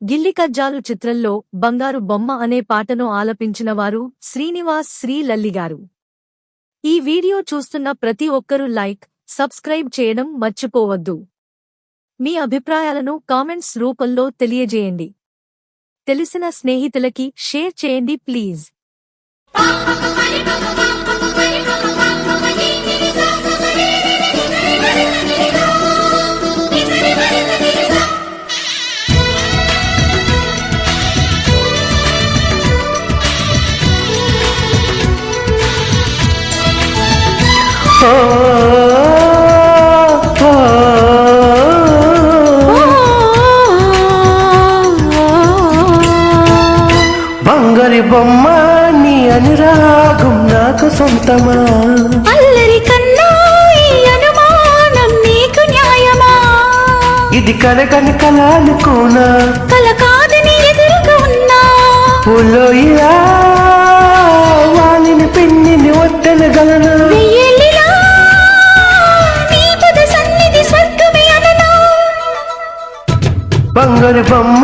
గిల్లి కజ్జాలు చిత్రంలో బంగారు బొమ్మ అనే పాటను ఆలపించిన వారు శ్రీనివాస్ శ్రీలల్లిగారు. ఈ వీడియో చూస్తున్న ప్రతి ఒక్కరూ లైక్, సబ్స్క్రైబ్ చేయడం మర్చిపోవద్దు. మీ అభిప్రాయాలను కామెంట్స్ రూపంలో తెలియజేయండి. తెలిసిన స్నేహితులకి షేర్ చేయండి ప్లీజ్. బంగారి బొమ్మ నీ అనురాగం నాకు సొంతమా, అల్లరి కన్నా ఈ అనుమానం నీకు న్యాయమా? ఇది కలగని కల అనుకోనా, కల కాదని ఎదురుగా ఉన్నా ఊళ్ళో ఇలా వాలిని పెన్నిని వద్దనగలనా? వెయ్యేళ్ళిలా నీ పద సన్నిధి స్వర్గమే అననా? బంగారి బొమ్మ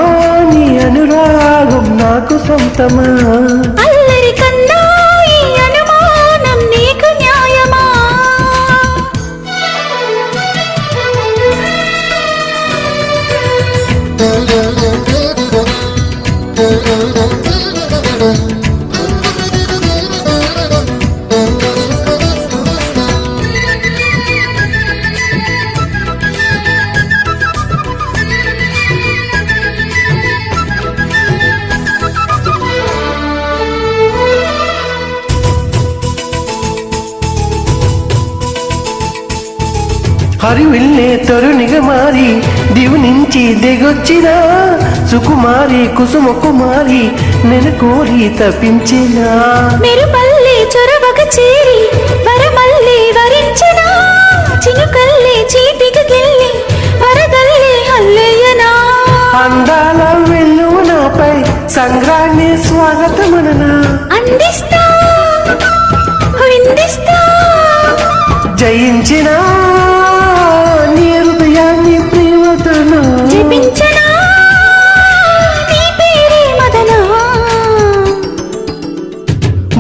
నీ అనురాగం నాకు సొంతమా, అల్లరి కన్నా ఈ అనుమానం నీకు న్యాయమా? హరివిల్లే తరుణిగా మారి దివు నుంచి దిగొచ్చిన సుకుమారి కుసుమ కుమారి నేను కోరి తప్పించిన మెరుపల్లి చొరవక చేరి వరమల్లి వరించిన చినుకల్లి చీటికి గిల్లి వరదల్లి హల్లయ్యనా? అందాల వెళ్ళు నాపై సంగ్రాన్ని స్వాగతమననా? అందిస్తా విందిస్తా జయించిన నీ హృదయాన్ని ప్రేమతోనా జపించనా నీ పేరే మదనా?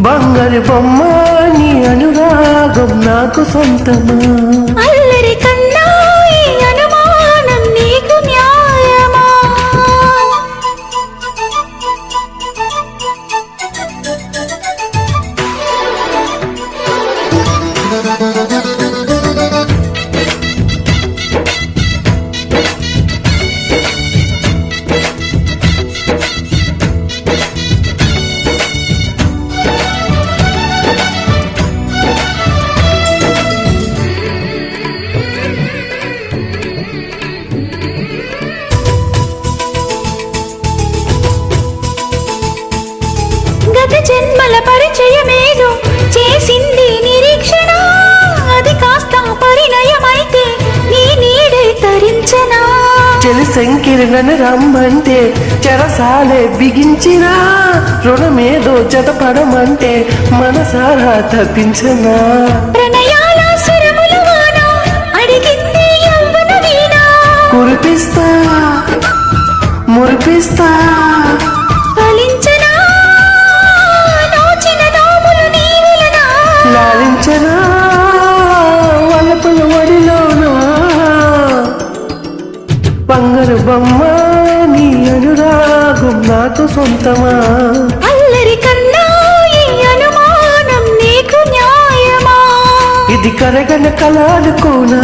బంగారు బొమ్మ నీ అనురాగం నాకు సొంతమా, అల్లరి కన్నా ఈ అనుమానం నీకు న్యాయమా? గత జన్మల పరిచయమేదో చేసింది నిరీక్షణ, అది కాస్త పరిణయమైతే నీ నీడే తరించనా? చెలి సంకిరణను రమ్మంటే చెరసాలే బిగించిన రుణమేదో జతపడమంటే మనసారా తప్పించనా? ప్రణయాల స్వరముల వాన అడిగింది యవ్వన వీణ, కురిపిస్తా మురిపిస్తా ఫలించనా నోచిన నోములు నీ వలన? లాలించనా వలపుల వడిలోనా? బంగారు బొమ్మ నీ అనురాగం నాకు సొంతమా, అల్లరి కన్నా ఈ అనుమానం నీకు న్యాయమా? ఇది కరగన కల అనుకోనా?